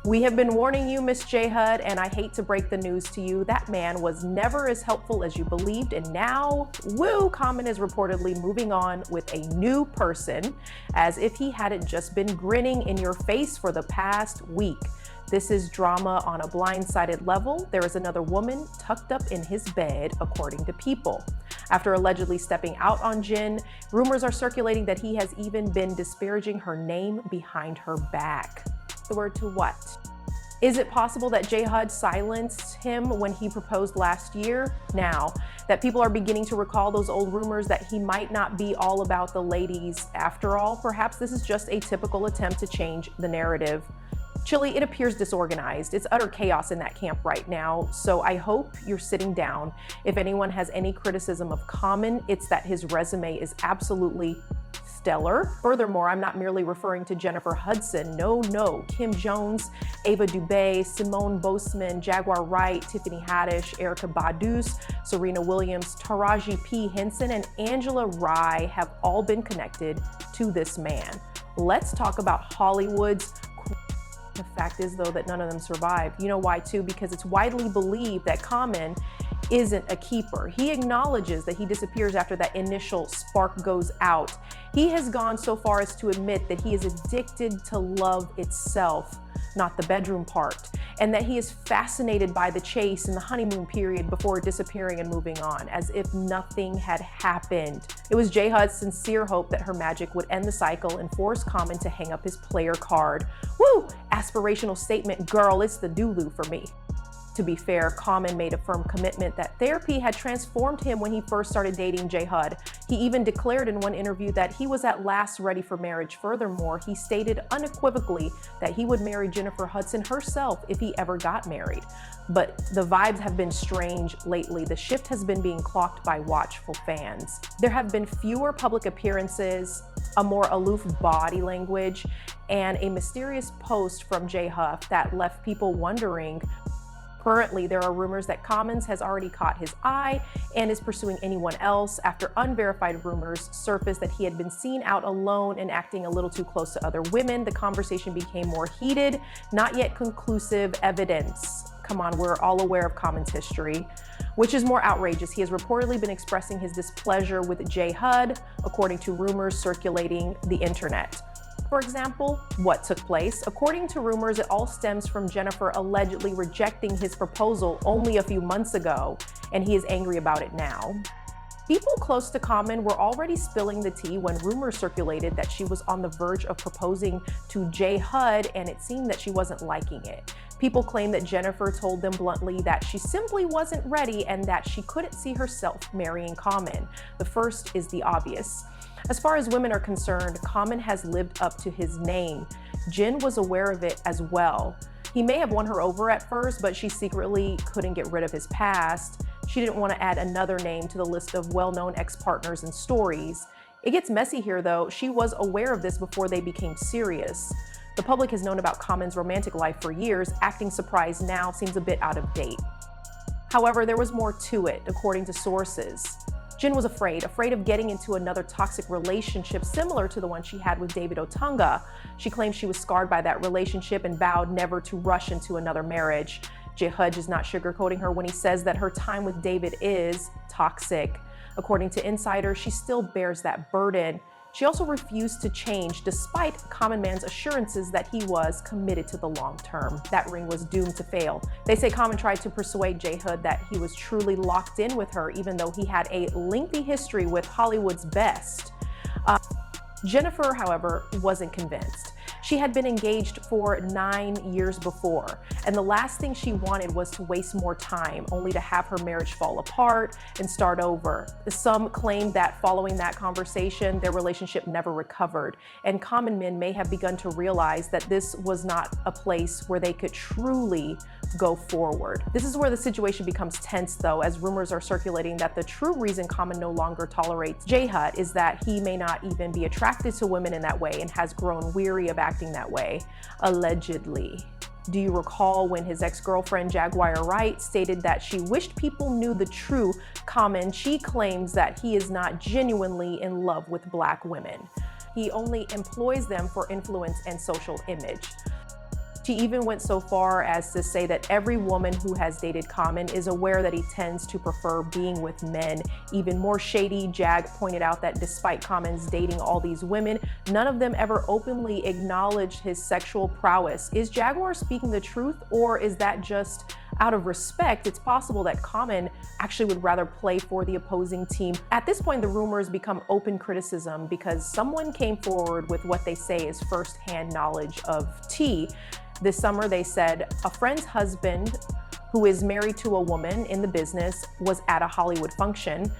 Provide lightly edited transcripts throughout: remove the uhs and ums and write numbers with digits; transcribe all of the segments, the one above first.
We have been warning you, Miss J. Hud, and I hate to break the news to you. That man was never as helpful as you believed, and now, woo, Common is reportedly moving on with a new person, as if he hadn't just been grinning in your face for the past week. This is drama on a blindsided level. There is another woman tucked up in his bed, according to People. After allegedly stepping out on Jin, rumors are circulating that he has even been disparaging her name behind her back. The word to what? Is it possible that J. Hud silenced him when he proposed last year? Now that people are beginning to recall those old rumors that he might not be all about the ladies after all, perhaps this is just a typical attempt to change the narrative. Chili, it appears disorganized. It's utter chaos in that camp right now, so I hope you're sitting down. If anyone has any criticism of Common, it's that his resume is absolutely stellar. Furthermore, I'm not merely referring to Jennifer Hudson. No, Kim Jones, Ava DuBay, Simone Boseman, Jaguar Wright, Tiffany Haddish, Erykah Badu, Serena Williams, Taraji P. Henson, and Angela Rye have all been connected to this man. Let's talk about Hollywood's. The fact is, though, that none of them survived. You know why, too? Because it's widely believed that Common isn't a keeper. He acknowledges that he disappears after that initial spark goes out. He has gone so far as to admit that he is addicted to love itself, not the bedroom part, and that he is fascinated by the chase in the honeymoon period before disappearing and moving on, as if nothing had happened. It was J. Hud's sincere hope that her magic would end the cycle and force Common to hang up his player card. Woo! Aspirational statement, girl, it's the Dulu for me. To be fair, Common made a firm commitment that therapy had transformed him when he first started dating J. Hud. He even declared in one interview that he was at last ready for marriage. Furthermore, he stated unequivocally that he would marry Jennifer Hudson herself if he ever got married. But the vibes have been strange lately. The shift has been being clocked by watchful fans. There have been fewer public appearances, a more aloof body language, and a mysterious post from J. Huff that left people wondering. Currently, there are rumors that Commons has already caught his eye and is pursuing anyone else after unverified rumors surfaced that he had been seen out alone and acting a little too close to other women. The conversation became more heated, not yet conclusive evidence. Come on, we're all aware of Common's history. Which is more outrageous? He has reportedly been expressing his displeasure with J. Hud, according to rumors circulating the internet. For example, what took place? According to rumors, it all stems from Jennifer allegedly rejecting his proposal only a few months ago, and he is angry about it now. People close to Common were already spilling the tea when rumors circulated that she was on the verge of proposing to J. Hud, and it seemed that she wasn't liking it. People claim that Jennifer told them bluntly that she simply wasn't ready and that she couldn't see herself marrying Common. The first is the obvious. As far as women are concerned, Common has lived up to his name. Jin was aware of it as well. He may have won her over at first, but she secretly couldn't get rid of his past. She didn't want to add another name to the list of well-known ex-partners and stories. It gets messy here, though. She was aware of this before they became serious. The public has known about Common's romantic life for years. Acting surprised now seems a bit out of date. However, there was more to it, according to sources. Jin was afraid of getting into another toxic relationship similar to the one she had with David Otunga. She claimed she was scarred by that relationship and vowed never to rush into another marriage. J. Hud is not sugarcoating her when he says that her time with David is toxic. According to insiders, she still bears that burden. She also refused to change despite Common Man's assurances that he was committed to the long term. That ring was doomed to fail. They say Common tried to persuade J. Hud that he was truly locked in with her, even though he had a lengthy history with Hollywood's best. Jennifer, however, wasn't convinced. She had been engaged for 9 years before, and the last thing she wanted was to waste more time, only to have her marriage fall apart and start over. Some claim that following that conversation, their relationship never recovered, and common men may have begun to realize that this was not a place where they could truly go forward. This is where the situation becomes tense, though, as rumors are circulating that the true reason Common no longer tolerates J. Hud is that he may not even be attracted to women in that way and has grown weary of acting that way, allegedly. Do you recall when his ex-girlfriend Jaguar Wright stated that she wished people knew the true Common? She claims that he is not genuinely in love with Black women. He only employs them for influence and social image. She even went so far as to say that every woman who has dated Common is aware that he tends to prefer being with men. Even more shady, Jag pointed out that despite Common's dating all these women, none of them ever openly acknowledged his sexual prowess. Is Jaguar speaking the truth, or is that just out of respect? It's possible that Common actually would rather play for the opposing team. At this point, the rumors become open criticism because someone came forward with what they say is firsthand knowledge of tea. This summer, they said a friend's husband, who is married to a woman in the business, was at a Hollywood function.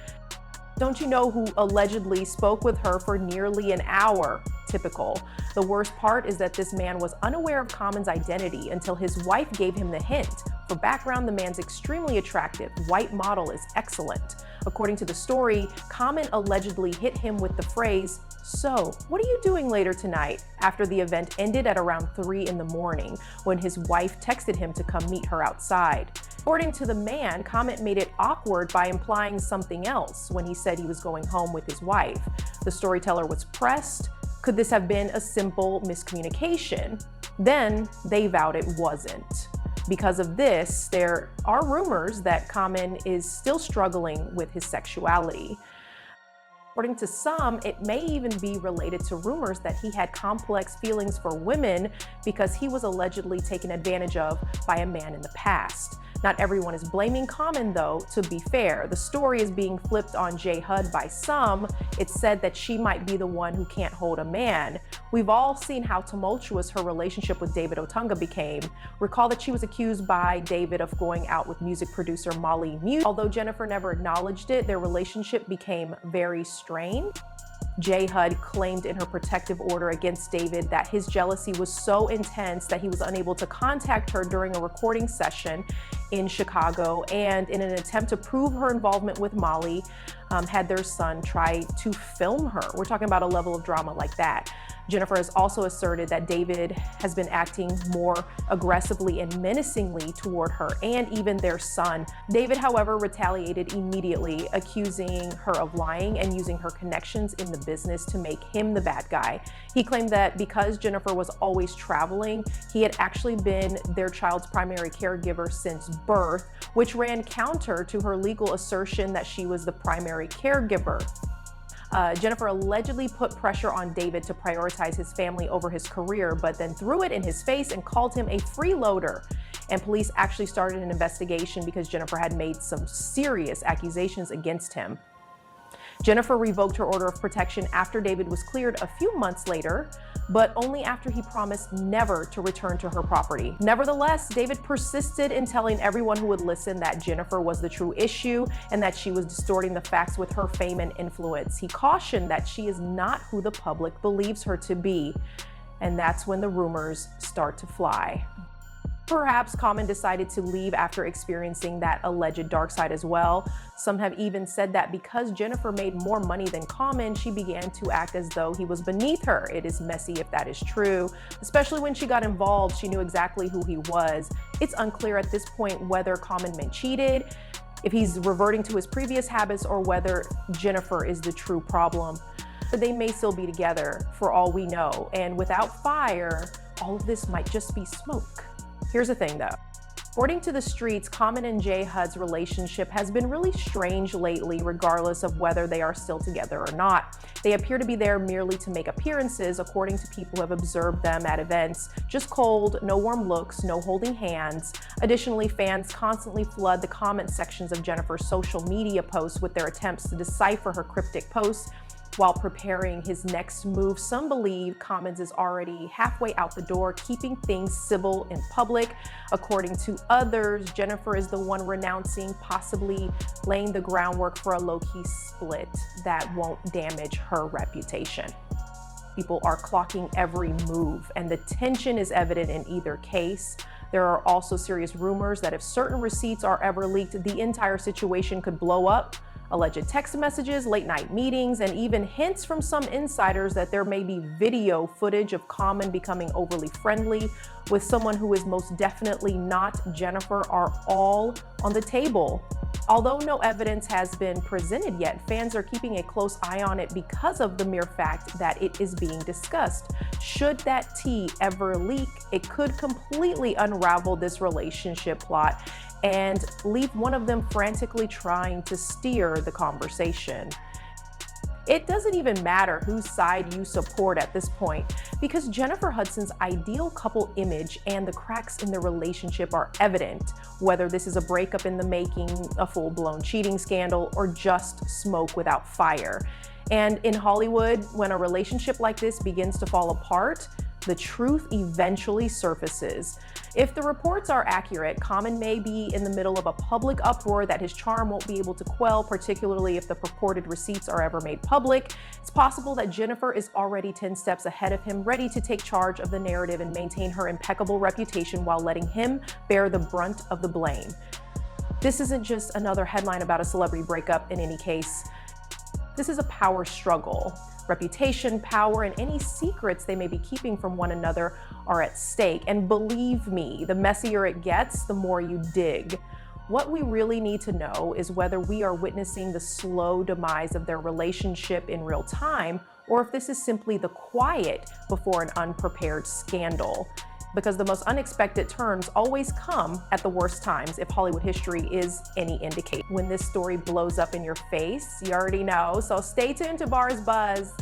Don't you know who allegedly spoke with her for nearly an hour? Typical. The worst part is that this man was unaware of Common's identity until his wife gave him the hint. For background, the man's extremely attractive. White model is excellent. According to the story, Common allegedly hit him with the phrase, "So, what are you doing later tonight?" after the event ended at around 3 in the morning when his wife texted him to come meet her outside. According to the man, Common made it awkward by implying something else when he said he was going home with his wife. The storyteller was pressed. Could this have been a simple miscommunication? Then they vowed it wasn't. Because of this, there are rumors that Common is still struggling with his sexuality. According to some, it may even be related to rumors that he had complex feelings for women because he was allegedly taken advantage of by a man in the past. Not everyone is blaming Common, though, to be fair. The story is being flipped on J. Hud by some. It's said that she might be the one who can't hold a man. We've all seen how tumultuous her relationship with David Otunga became. Recall that she was accused by David of going out with music producer Molly Muse. Although Jennifer never acknowledged it, their relationship became very strained. J. Hud claimed in her protective order against David that his jealousy was so intense that he was unable to contact her during a recording session in Chicago, and in an attempt to prove her involvement with Molly, had their son try to film her. We're talking about a level of drama like that. Jennifer has also asserted that David has been acting more aggressively and menacingly toward her and even their son. David, however, retaliated immediately, accusing her of lying and using her connections in the business to make him the bad guy. He claimed that because Jennifer was always traveling, he had actually been their child's primary caregiver since birth, which ran counter to her legal assertion that she was the primary caregiver. Jennifer allegedly put pressure on David to prioritize his family over his career, but then threw it in his face and called him a freeloader. And police actually started an investigation because Jennifer had made some serious accusations against him. Jennifer revoked her order of protection after David was cleared a few months later, but only after he promised never to return to her property. Nevertheless, David persisted in telling everyone who would listen that Jennifer was the true issue and that she was distorting the facts with her fame and influence. He cautioned that she is not who the public believes her to be, and that's when the rumors start to fly. Perhaps Common decided to leave after experiencing that alleged dark side as well. Some have even said that because Jennifer made more money than Common, she began to act as though he was beneath her. It is messy if that is true, especially when she got involved. She knew exactly who he was. It's unclear at this point whether Common men cheated, if he's reverting to his previous habits, or whether Jennifer is the true problem. But they may still be together for all we know. And without fire, all of this might just be smoke. Here's the thing though. According to the streets, Common and J. Hud's relationship has been really strange lately, regardless of whether they are still together or not. They appear to be there merely to make appearances, according to people who have observed them at events. Just cold, no warm looks, no holding hands. Additionally, fans constantly flood the comment sections of Jennifer's social media posts with their attempts to decipher her cryptic posts. While preparing his next move, some believe Commons is already halfway out the door, keeping things civil in public. According to others, Jennifer is the one renouncing, possibly laying the groundwork for a low-key split that won't damage her reputation. People are clocking every move, and the tension is evident in either case. There are also serious rumors that if certain receipts are ever leaked, the entire situation could blow up. Alleged text messages, late night meetings, and even hints from some insiders that there may be video footage of Common becoming overly friendly with someone who is most definitely not Jennifer are all on the table. Although no evidence has been presented yet, fans are keeping a close eye on it because of the mere fact that it is being discussed. Should that tea ever leak, it could completely unravel this relationship plot and leave one of them frantically trying to steer the conversation. It doesn't even matter whose side you support at this point, because Jennifer Hudson's ideal couple image and the cracks in their relationship are evident, whether this is a breakup in the making, a full-blown cheating scandal, or just smoke without fire. And in Hollywood, when a relationship like this begins to fall apart, the truth eventually surfaces. If the reports are accurate, Common may be in the middle of a public uproar that his charm won't be able to quell, particularly if the purported receipts are ever made public. It's possible that Jennifer is already 10 steps ahead of him, ready to take charge of the narrative and maintain her impeccable reputation while letting him bear the brunt of the blame. This isn't just another headline about a celebrity breakup in any case. This is a power struggle. Reputation, power, and any secrets they may be keeping from one another are at stake. And believe me, the messier it gets, the more you dig. What we really need to know is whether we are witnessing the slow demise of their relationship in real time, or if this is simply the quiet before an unprepared scandal. Because the most unexpected turns always come at the worst times, if Hollywood history is any indicator. When this story blows up in your face, you already know, so stay tuned to Bars Buzz.